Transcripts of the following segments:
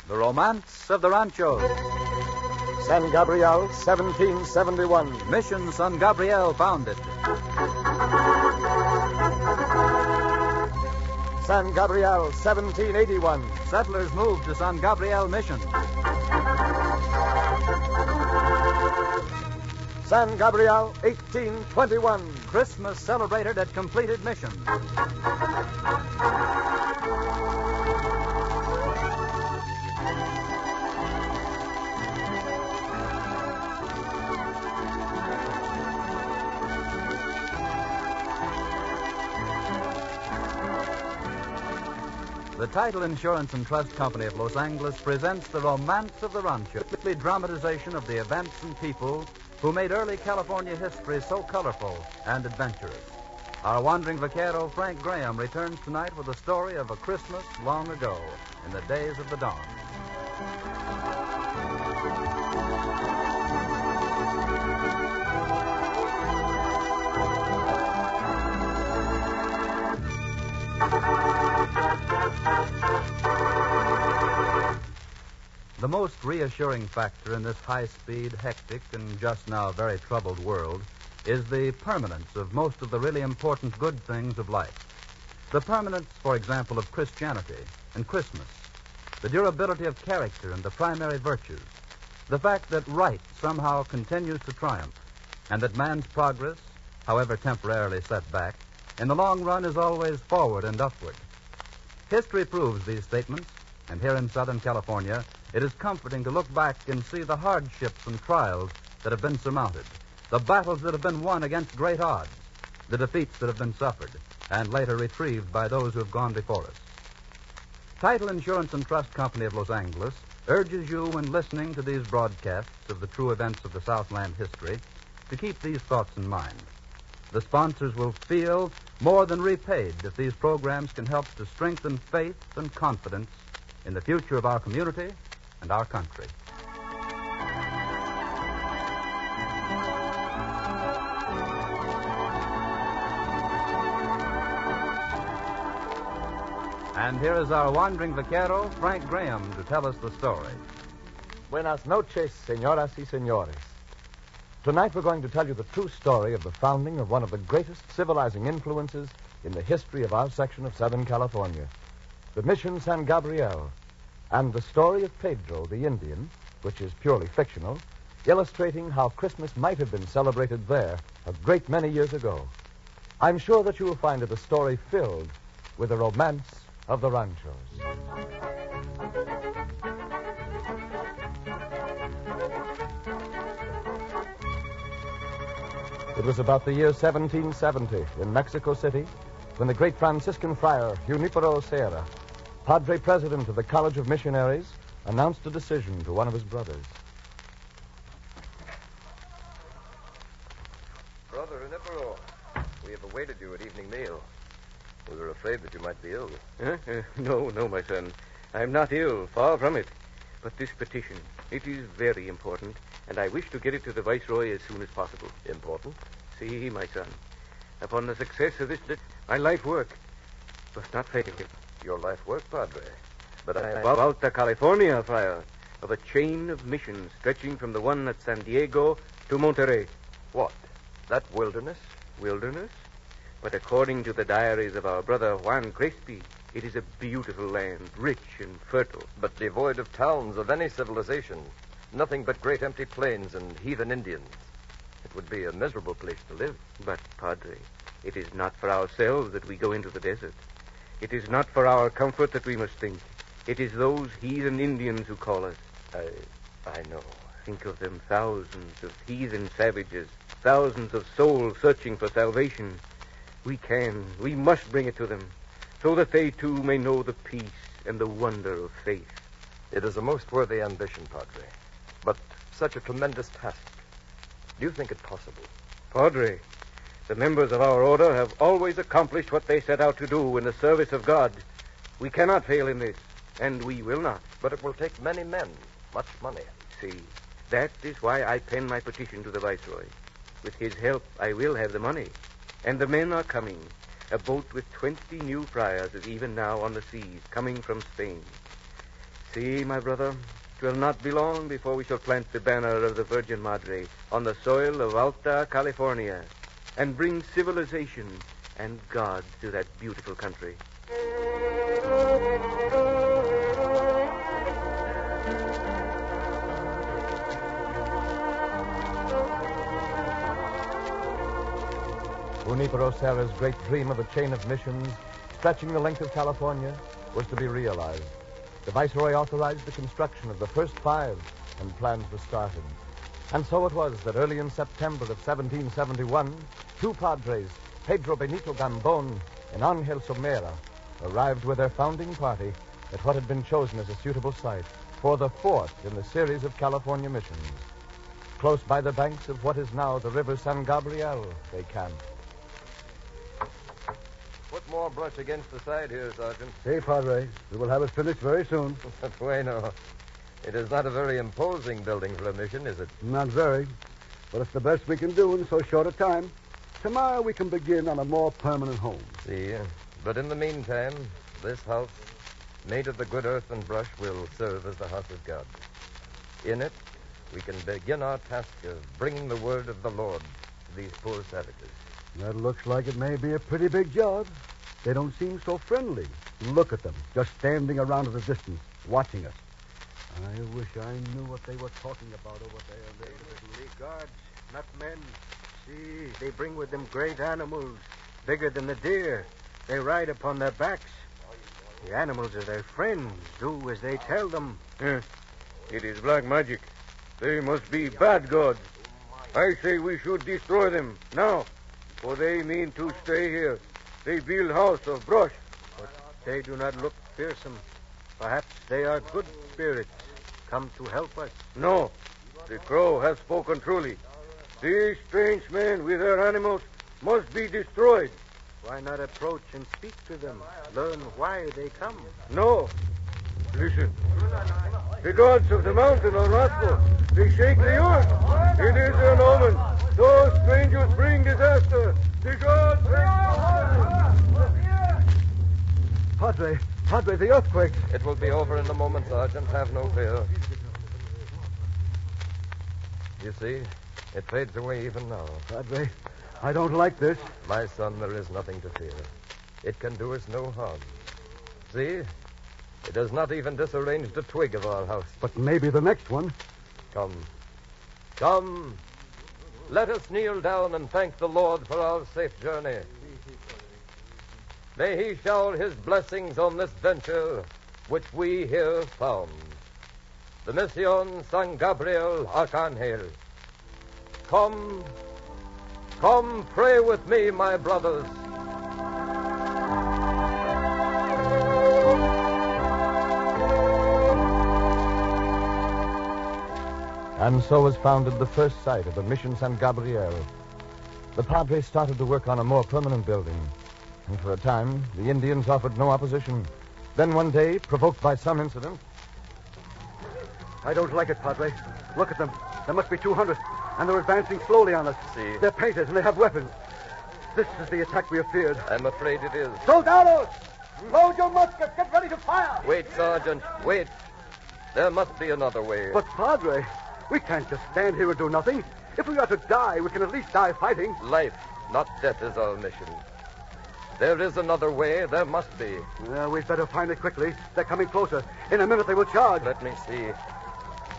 The Romance of the Ranchos. San Gabriel, 1771. Mission San Gabriel founded. San Gabriel, 1781. Settlers moved to San Gabriel Mission. San Gabriel, 1821. Christmas celebrated at completed mission. The Title Insurance and Trust Company of Los Angeles presents The Romance of the Ranchos, a dramatization of the events and people who made early California history so colorful and adventurous. Our wandering vaquero, Frank Graham, returns tonight with the story of a Christmas long ago, in the days of the dawn. The most reassuring factor in this high-speed, hectic, and just now very troubled world is the permanence of most of the really important good things of life. The permanence, for example, of Christianity and Christmas, the durability of character and the primary virtues, the fact that right somehow continues to triumph, and that man's progress, however temporarily set back, in the long run is always forward and upward. History proves these statements, and here in Southern California, it is comforting to look back and see the hardships and trials that have been surmounted, the battles that have been won against great odds, the defeats that have been suffered, and later retrieved by those who have gone before us. Title Insurance and Trust Company of Los Angeles urges you, when listening to these broadcasts of the true events of the Southland history, to keep these thoughts in mind. The sponsors will feel more than repaid if these programs can help to strengthen faith and confidence in the future of our community and our country. And here is our wandering vaquero, Frank Graham, to tell us the story. Buenas noches, señoras y señores. Tonight we're going to tell you the true story of the founding of one of the greatest civilizing influences in the history of our section of Southern California, the Mission San Gabriel, and the story of Pedro, the Indian, which is purely fictional, illustrating how Christmas might have been celebrated there a great many years ago. I'm sure that you will find it a story filled with the romance of the Ranchos. It was about the year 1770 in Mexico City when the great Franciscan friar Junipero Serra, Padre President of the College of Missionaries, announced a decision to one of his brothers. Brother Junipero, we have awaited you at evening meal. We were afraid that you might be ill. No, my son. I'm not ill, far from it. But this petition, it is very important, and I wish to get it to the Viceroy as soon as possible. Important? See, my son, upon the success of this, my life work must not fail. Your life work, Padre. But About the California, friar, of a chain of missions stretching from the one at San Diego to Monterey. What? That wilderness? Wilderness? But according to the diaries of our brother Juan Crespi, it is a beautiful land, rich and fertile. But devoid of towns of any civilization. Nothing but great empty plains and heathen Indians. It would be a miserable place to live. But, Padre, it is not for ourselves that we go into the desert. It is not for our comfort that we must think. It is those heathen Indians who call us. I know. Think of them, thousands of heathen savages, thousands of souls searching for salvation. We must bring it to them, so that they too may know the peace and the wonder of faith. It is a most worthy ambition, Padre. But such a tremendous task. Do you think it possible? Padre, the members of our order have always accomplished what they set out to do in the service of God. We cannot fail in this, and we will not. But it will take many men, much money. See, that is why I pen my petition to the Viceroy. With his help, I will have the money. And the men are coming. A boat with 20 new friars is even now on the seas, coming from Spain. See, my brother, it will not be long before we shall plant the banner of the Virgin Madre on the soil of Alta California and bring civilization and God to that beautiful country. Junipero Serra's great dream of a chain of missions stretching the length of California was to be realized. The Viceroy authorized the construction of the first 5, and plans were started. And so it was that early in September of 1771, 2 padres, Pedro Benito Gambon and Angel Somera, arrived with their founding party at what had been chosen as a suitable site for the 4th in the series of California missions. Close by the banks of what is now the River San Gabriel, they camped. Put more brush against the side here, Sergeant. Hey, Padre. We will have it finished very soon. Bueno. It is not a very imposing building for a mission, is it? Not very. But it's the best we can do in so short a time. Tomorrow we can begin on a more permanent home. See, but in the meantime, this house, made of the good earth and brush, will serve as the house of God. In it, we can begin our task of bringing the word of the Lord to these poor savages. That looks like it may be a pretty big job. They don't seem so friendly. Look at them, just standing around at a distance, watching us. I wish I knew what they were talking about over there. They must be gods, not men. See, they bring with them great animals, bigger than the deer. They ride upon their backs. The animals are their friends. Do as they tell them. It is black magic. They must be bad gods. I say we should destroy them now, for they mean to stay here. They build house of brush. But they do not look fearsome. Perhaps they are good spirits, come to help us. No, the crow has spoken truly. These strange men with their animals must be destroyed. Why not approach and speak to them? Learn why they come. No. Listen. The gods of the mountain are wrathful. They shake the earth. It is an omen. Those strangers bring disaster. The gods... Padre, the earthquake. It will be over in a moment, Sergeant. Have no fear. You see, it fades away even now. Padre, I don't like this. My son, there is nothing to fear. It can do us no harm. See? It has not even disarranged a twig of our house. But maybe the next one. Come. Let us kneel down and thank the Lord for our safe journey. May he shower his blessings on this venture which we here found. The Misson San Gabriel Archangel. Come pray with me, my brothers. And so was founded the first site of the Mission San Gabriel. The Padres started to work on a more permanent building. And for a time, the Indians offered no opposition. Then one day, provoked by some incident... I don't like it, Padre. Look at them. There must be 200, and they're advancing slowly on us. See? They're painted, and they have weapons. This is the attack we have feared. I'm afraid it is. Soldados! Load your muskets. Get ready to fire. Wait, Sergeant. Wait. There must be another way. But, Padre, we can't just stand here and do nothing. If we are to die, we can at least die fighting. Life, not death, is our mission. There is another way. There must be. Well, we'd better find it quickly. They're coming closer. In a minute, they will charge. Let me see.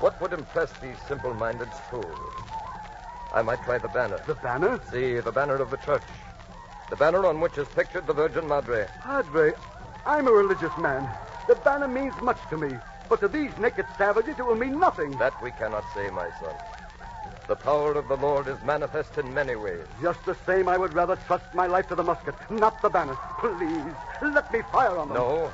What would impress these simple-minded fools? I might try the banner. The banner? See, the banner of the church. The banner on which is pictured the Virgin Madre. Padre, I'm a religious man. The banner means much to me. But to these naked savages, it will mean nothing. That we cannot say, my son. The power of the Lord is manifest in many ways. Just the same, I would rather trust my life to the musket, not the banner. Please, let me fire on them. No,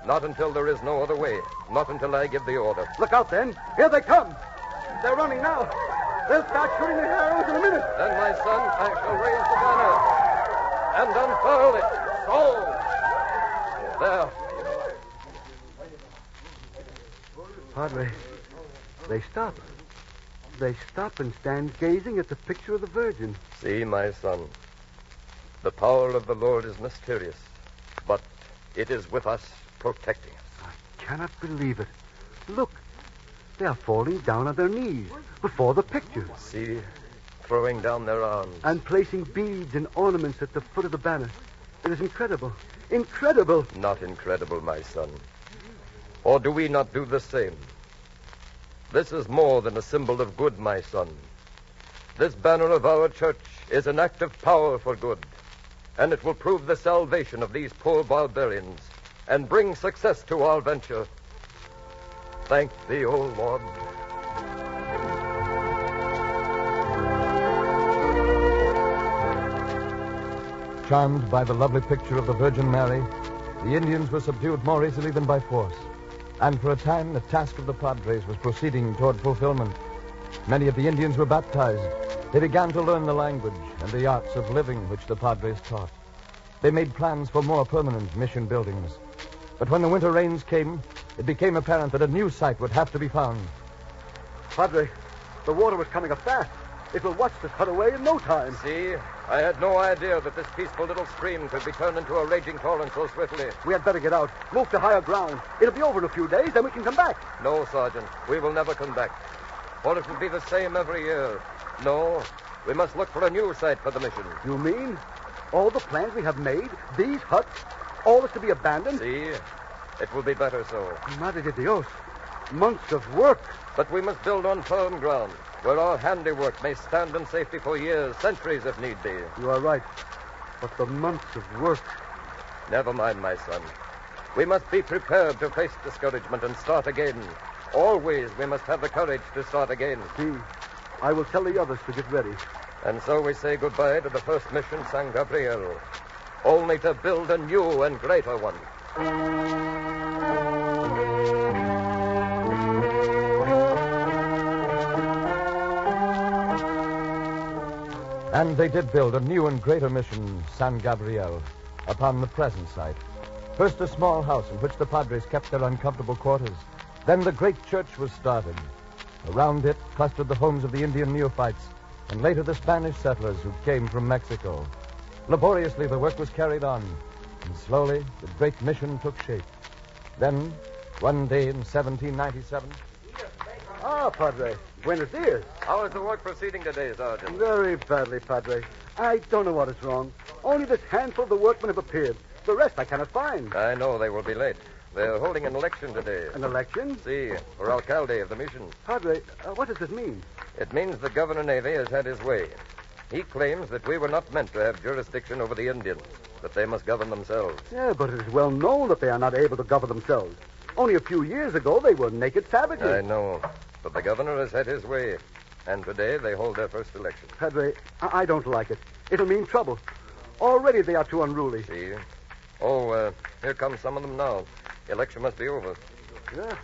not until there is no other way. Not until I give the order. Look out, then. Here they come. They're running now. They'll start shooting the arrows in a minute. Then, my son, I shall raise the banner and unfurl it. So. There. Padre, they stop. They stop and stand gazing at the picture of the Virgin. See, my son, the power of the Lord is mysterious, but it is with us, protecting us. I cannot believe it. Look, they are falling down on their knees before the pictures See, throwing down their arms. and placing beads and ornaments at the foot of the banner. It is incredible. Incredible. Not incredible, my son. Or do we not do the same? This is more than a symbol of good, my son. This banner of our church is an act of power for good, and it will prove the salvation of these poor barbarians and bring success to our venture. Thank thee, O Lord. Charmed by the lovely picture of the Virgin Mary, the Indians were subdued more easily than by force. And for a time, the task of the Padres was proceeding toward fulfillment. Many of the Indians were baptized. They began to learn the language and the arts of living which the Padres taught. They made plans for more permanent mission buildings. But when the winter rains came, it became apparent that a new site would have to be found. Padre, the water was coming up fast. It will watch this cut away in no time. See, I had no idea that this peaceful little stream could be turned into a raging torrent so swiftly. We had better get out. Move to higher ground. It'll be over in a few days, then we can come back. No, Sergeant, we will never come back. For it will be the same every year. No, we must look for a new site for the mission. You mean all the plans we have made, these huts, all is to be abandoned? See, it will be better so. Madre de Dios. Months of work. But we must build on firm ground, where our handiwork may stand in safety for years, centuries if need be. You are right. But the months of work. Never mind, my son. We must be prepared to face discouragement and start again. Always we must have the courage to start again. See, I will tell the others to get ready. And so we say goodbye to the first mission, San Gabriel, only to build a new and greater one. And they did build a new and greater mission, San Gabriel, upon the present site. First a small house in which the Padres kept their uncomfortable quarters. Then the great church was started. Around it clustered the homes of the Indian neophytes, and later the Spanish settlers who came from Mexico. Laboriously the work was carried on, and slowly the great mission took shape. Then, one day in 1797... Ah, Padre. Buenos dias. How is the work proceeding today, Sergeant? Very badly, Padre. I don't know what is wrong. Only this handful of the workmen have appeared. The rest I cannot find. I know they will be late. They're holding an election today. An election? See, for alcalde of the mission. Padre, what does this mean? It means that Governor Navy has had his way. He claims that we were not meant to have jurisdiction over the Indians, that they must govern themselves. Yeah, but it is well known that they are not able to govern themselves. Only a few years ago, they were naked savages. I know, but the governor has had his way, and today they hold their first election. Padre, I don't like it. It'll mean trouble. Already they are too unruly. See? Oh, here come some of them now. Election must be over. Yeah.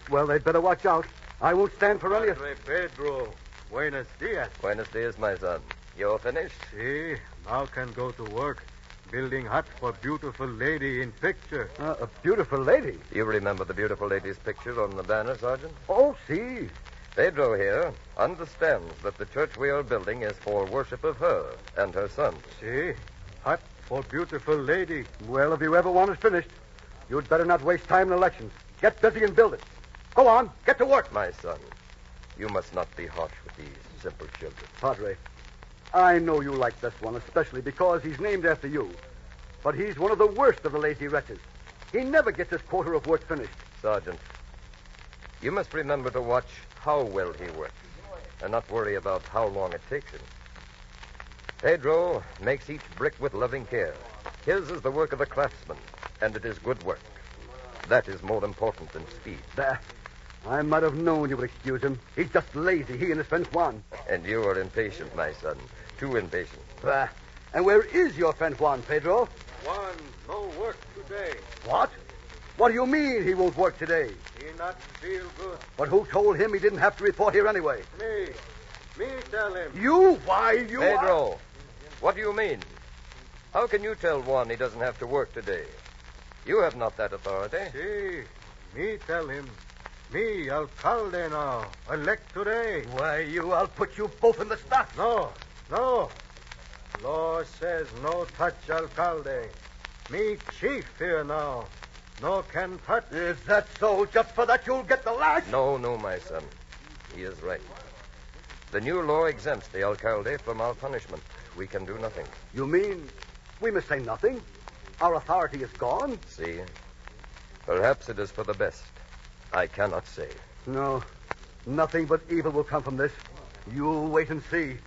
Well, they'd better watch out. I won't stand for any of... Padre Pedro, buenos dias. Buenos dias, my son. You're finished? See, now can go to work. Building hut for beautiful lady in picture. A beautiful lady. You remember the beautiful lady's picture on the banner, Sergeant? Oh, see. Pedro here understands that the church we are building is for worship of her and her son. See, hut for beautiful lady. Well, if you ever want it finished, you'd better not waste time in elections. Get busy and build it. Go on, get to work. My son, you must not be harsh with these simple children. Padre, I know you like this one, especially because he's named after you. But he's one of the worst of the lazy wretches. He never gets his quarter of work finished. Sergeant, you must remember to watch how well he works and not worry about how long it takes him. Pedro makes each brick with loving care. His is the work of the craftsman, and it is good work. That is more important than speed. Bah, I might have known you would excuse him. He's just lazy, he and his friend Juan. And you are impatient, my son. Too impatient. Bah, and where is your friend Juan, Pedro? Juan, no work today. What? What do you mean he won't work today? He not feel good. But who told him he didn't have to report here anyway? Me tell him. You? Why, you Pedro, what do you mean? How can you tell Juan he doesn't have to work today? You have not that authority. See, me tell him. Me, alcalde now. Elect today. Why, I'll put you both in the stocks. No. Law says no touch alcalde. Me chief here now. No can touch. Is that so? Just for that you'll get the lash? No, my son. He is right. The new law exempts the alcalde from our punishment. We can do nothing. You mean we must say nothing? Our authority is gone? See? Perhaps it is for the best. I cannot say. No. Nothing but evil will come from this. You'll wait and see.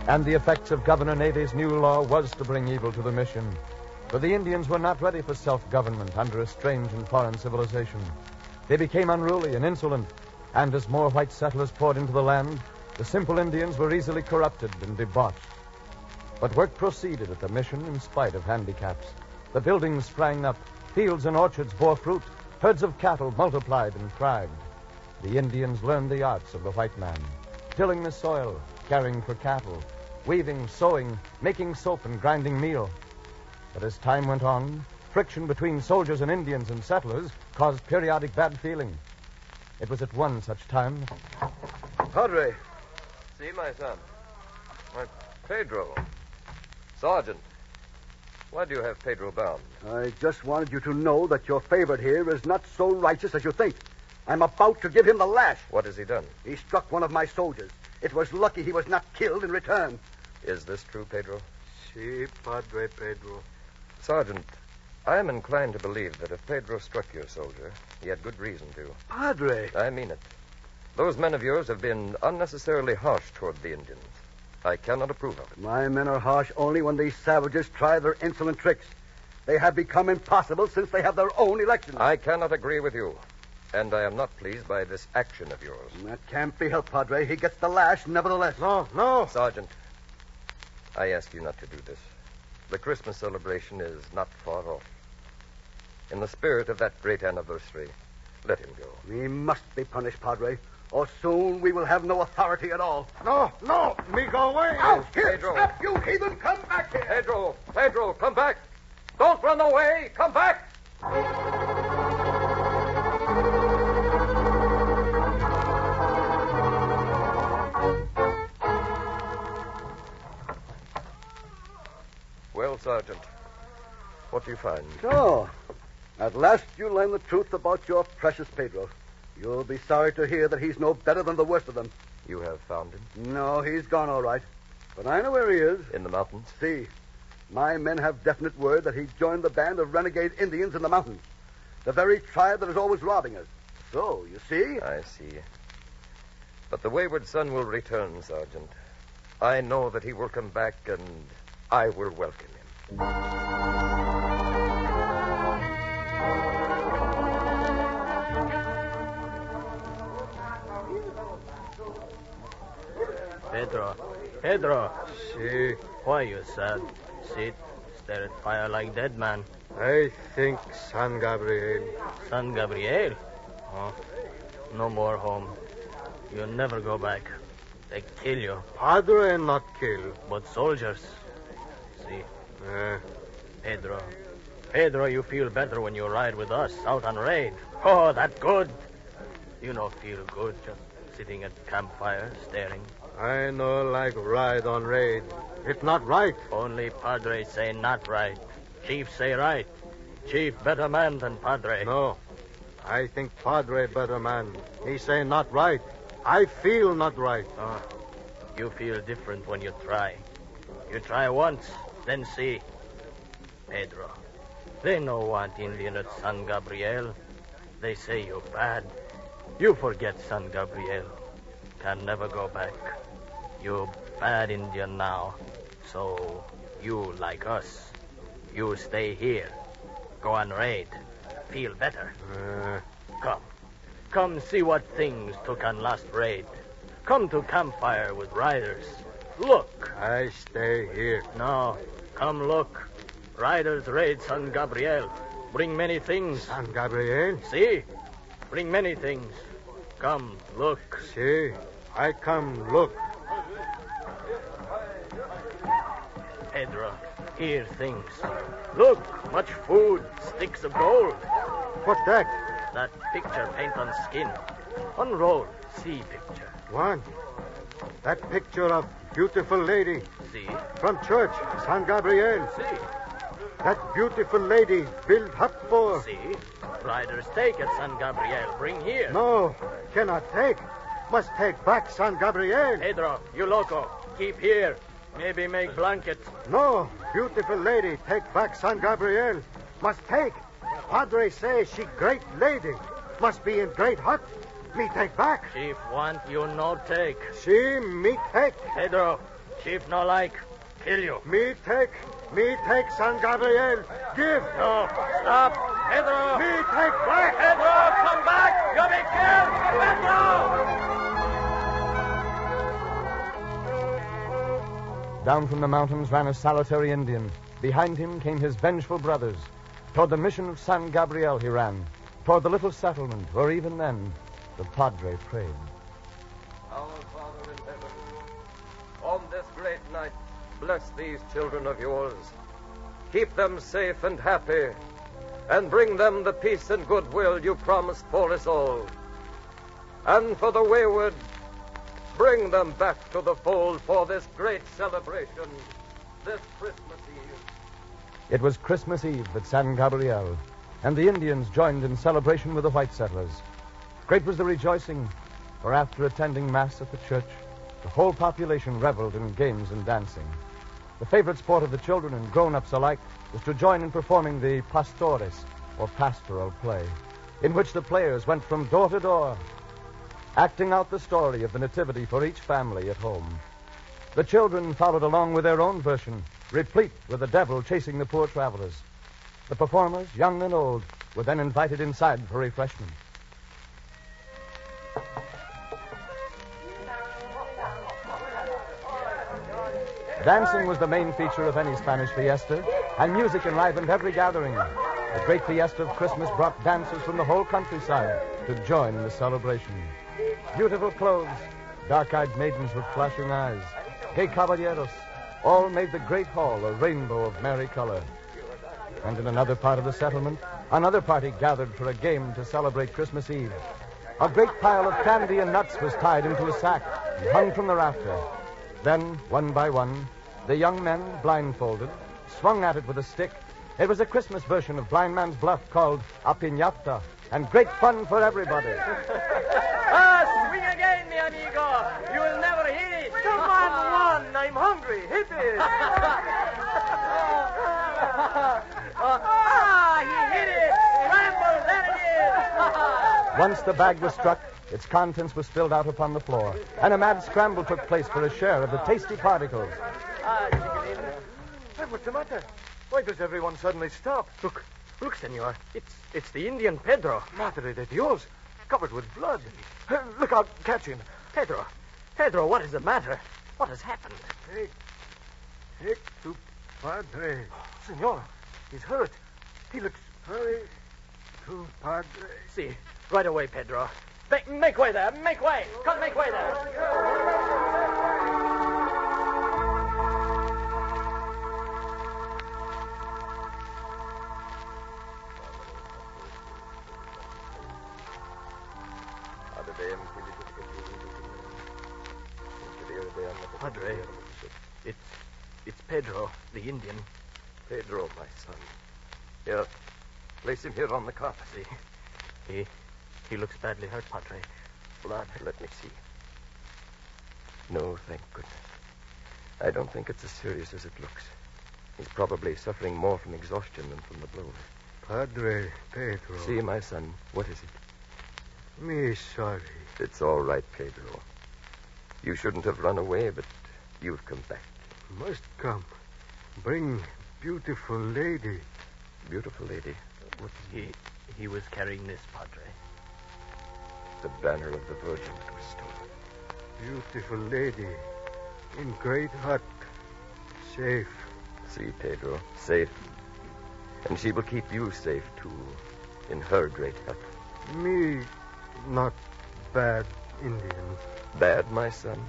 And the effects of Governor Navy's new law was to bring evil to the mission. For the Indians were not ready for self-government under a strange and foreign civilization. They became unruly and insolent, and as more white settlers poured into the land, the simple Indians were easily corrupted and debauched. But work proceeded at the mission in spite of handicaps. The buildings sprang up, fields and orchards bore fruit, herds of cattle multiplied and thrived. The Indians learned the arts of the white man, tilling the soil, caring for cattle, weaving, sewing, making soap and grinding meal. But as time went on, friction between soldiers and Indians and settlers caused periodic bad feeling. It was at one such time... Padre. See, my son. Pedro. Sergeant. Why do you have Pedro bound? I just wanted you to know that your favorite here is not so righteous as you think. I'm about to give him the lash. What has he done? He struck one of my soldiers. It was lucky he was not killed in return. Is this true, Pedro? Si, Padre Pedro. Sergeant, I am inclined to believe that if Pedro struck your soldier, he had good reason to. Padre. I mean it. Those men of yours have been unnecessarily harsh toward the Indians. I cannot approve of it. My men are harsh only when these savages try their insolent tricks. They have become impossible since they have their own elections. I cannot agree with you. And I am not pleased by this action of yours. That can't be helped, Padre. He gets the lash, nevertheless. No. Sergeant, I ask you not to do this. The Christmas celebration is not far off. In the spirit of that great anniversary, let him go. He must be punished, Padre, or soon we will have no authority at all. No. Me go away. Out here! Pedro. Stop, you heathen! Come back here! Pedro, come back. Don't run away. Come back. Well, Sergeant, what do you find? So, at last you learn the truth about your precious Pedro. You'll be sorry to hear that he's no better than the worst of them. You have found him? No, he's gone all right. But I know where he is. In the mountains? See, my men have definite word that he joined the band of renegade Indians in the mountains. The very tribe that is always robbing us. So, you see? I see. But the wayward son will return, Sergeant. I know that he will come back, and I will welcome him. Pedro. Si. Why you sad? Sit, stare at fire like dead man. I think San Gabriel. San Gabriel? Oh, no more home. You'll never go back. They kill you. Padre not kill. But soldiers. See, Pedro, you feel better when you ride with us out on raid. Oh, that good. You no feel good just sitting at campfire staring. I no like ride on raid. It's not right. Only Padre say not right. Chief say right. Chief better man than Padre. No. I think Padre better man. He say not right. I feel not right. Oh, you feel different when you try. You try once, then see. Pedro, they no want Indian at San Gabriel. They say you bad. You forget San Gabriel. Can never go back. You bad Indian now. So you like us. You stay here. Go on raid. Feel better. Come see what things took on last raid. Come to campfire with riders. Look. I stay here. No, come look. Riders raid San Gabriel. Bring many things. San Gabriel? See? Bring many things. Come, look. See, I come look. Pedro, here things. Look, much food, sticks of gold. What's that? That picture paint on skin. Unroll, see picture. One. That picture of beautiful lady. See? From church, San Gabriel. See? That beautiful lady build hut for. See? Riders take at San Gabriel. Bring here. No, cannot take. Must take back San Gabriel. Pedro, you loco. Keep here. Maybe make blanket. No, beautiful lady, take back San Gabriel. Must take. Padre say she great lady. Must be in great hut. Me take back. Chief want you no take. She, me take. Pedro, chief no like. Kill you. Me take San Gabriel. Give. No, stop. Pedro. Me take back. Pedro, come back. You'll be killed. Pedro! Down from the mountains ran a solitary Indian. Behind him came his vengeful brothers. Toward the mission of San Gabriel he ran. Toward the little settlement where even then the Padre prayed. Our Father in heaven, on this great night, bless these children of yours. Keep them safe and happy, and bring them the peace and goodwill you promised for us all. And for the wayward, bring them back to the fold for this great celebration, this Christmas Eve. It was Christmas Eve at San Gabriel, and the Indians joined in celebration with the white settlers. Great was the rejoicing, for after attending Mass at the church, the whole population reveled in games and dancing. The favorite sport of the children and grown-ups alike was to join in performing the pastores, or pastoral play, in which the players went from door to door, acting out the story of the nativity for each family at home. The children followed along with their own version, replete with the devil chasing the poor travelers. The performers, young and old, were then invited inside for refreshment. Dancing was the main feature of any Spanish fiesta, and music enlivened every gathering. The great fiesta of Christmas brought dancers from the whole countryside to join in the celebration. Beautiful clothes, dark-eyed maidens with flashing eyes, gay caballeros, all made the great hall a rainbow of merry color. And in another part of the settlement, another party gathered for a game to celebrate Christmas Eve. A great pile of candy and nuts was tied into a sack and hung from the rafter. Then, one by one, the young men, blindfolded, swung at it with a stick. It was a Christmas version of Blind Man's Bluff called a piñata, and great fun for everybody. Swing again, mi amigo. You'll never hit it. Come on, one. I'm hungry. Hit it. He hit it. Scramble, there it is. Once the bag was struck, its contents were spilled out upon the floor, and a mad scramble took place for a share of the tasty particles. What's the matter? Why does everyone suddenly stop? Look, senor. It's the Indian Pedro. Madre de Dios, covered with blood. Look out, catch him. Pedro, what is the matter? What has happened? Take to Padre. Senor, he's hurt. He looks hurry to Padre. See, right away, Pedro. Make way there. Make way. Come, make way there. Padre, it's Pedro, the Indian. Pedro, my son. Here, place him here on the cot. See, he looks badly hurt, Padre. Blood. Let me see. No, thank goodness. I don't think it's as serious as it looks. He's probably suffering more from exhaustion than from the blows. Padre Pedro. See, my son, what is it? Me sorry. It's all right, Pedro. You shouldn't have run away, but you've come back. Must come. Bring beautiful lady. Beautiful lady? What is He was carrying this, Padre. the banner of the Virgin that was stolen? Beautiful lady. In great hut. Safe. See, Pedro, safe. And she will keep you safe, too, in her great hut. Me not bad Indian. Bad, my son?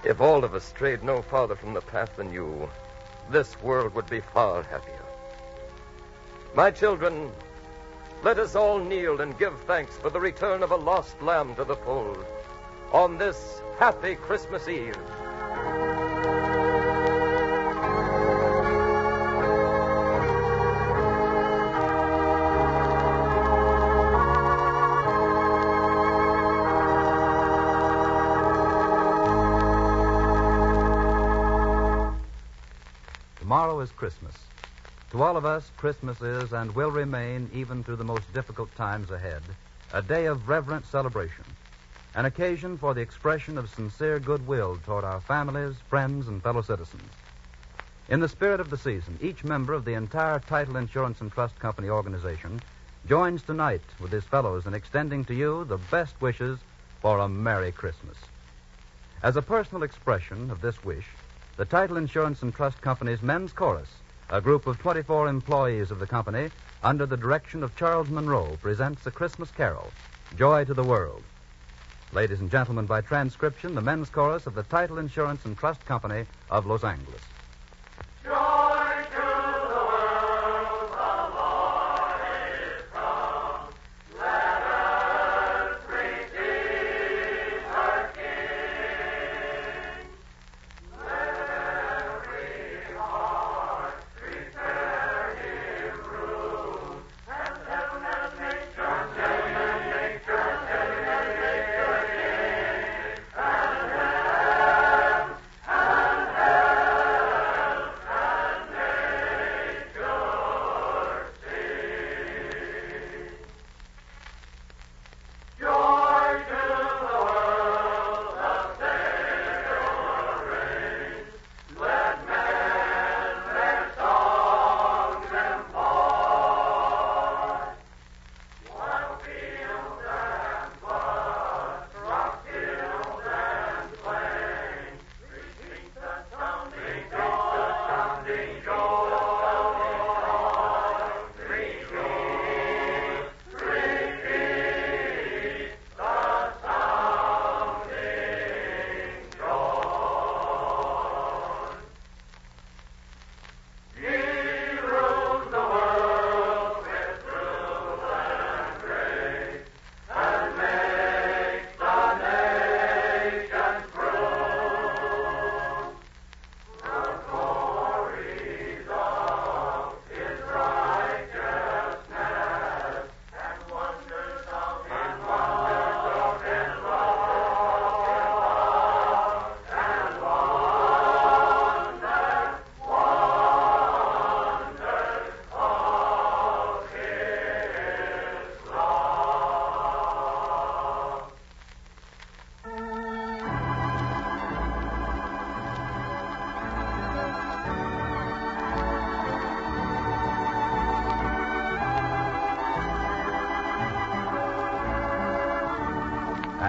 If all of us strayed no farther from the path than you, this world would be far happier. My children, let us all kneel and give thanks for the return of a lost lamb to the fold on this happy Christmas Eve. Tomorrow is Christmas. To all of us, Christmas is and will remain, even through the most difficult times ahead, a day of reverent celebration, an occasion for the expression of sincere goodwill toward our families, friends, and fellow citizens. In the spirit of the season, each member of the entire Title Insurance and Trust Company organization joins tonight with his fellows in extending to you the best wishes for a Merry Christmas. As a personal expression of this wish, the Title Insurance and Trust Company's Men's Chorus, a group of 24 employees of the company, under the direction of Charles Monroe, presents a Christmas carol, Joy to the World. Ladies and gentlemen, by transcription, the Men's Chorus of the Title Insurance and Trust Company of Los Angeles.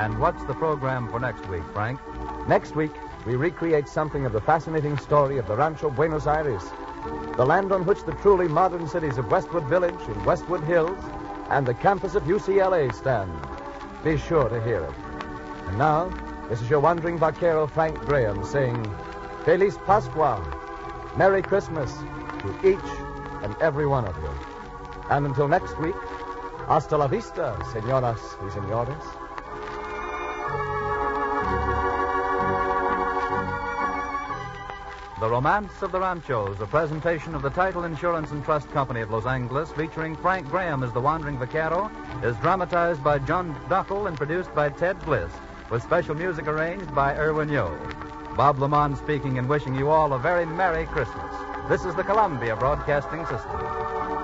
And what's the program for next week, Frank? Next week, we recreate something of the fascinating story of the Rancho Buenos Aires, the land on which the truly modern cities of Westwood Village and Westwood Hills and the campus of UCLA stand. Be sure to hear it. And now, this is your wandering vaquero, Frank Graham, saying, Feliz Pascua, Merry Christmas to each and every one of you. And until next week, hasta la vista, señoras y señores. The Romance of the Ranchos, a presentation of the Title Insurance and Trust Company of Los Angeles, featuring Frank Graham as the wandering vaquero, is dramatized by John Duffel and produced by Ted Bliss, with special music arranged by Irwin Yo. Bob Lamont speaking and wishing you all a very Merry Christmas. This is the Columbia Broadcasting System.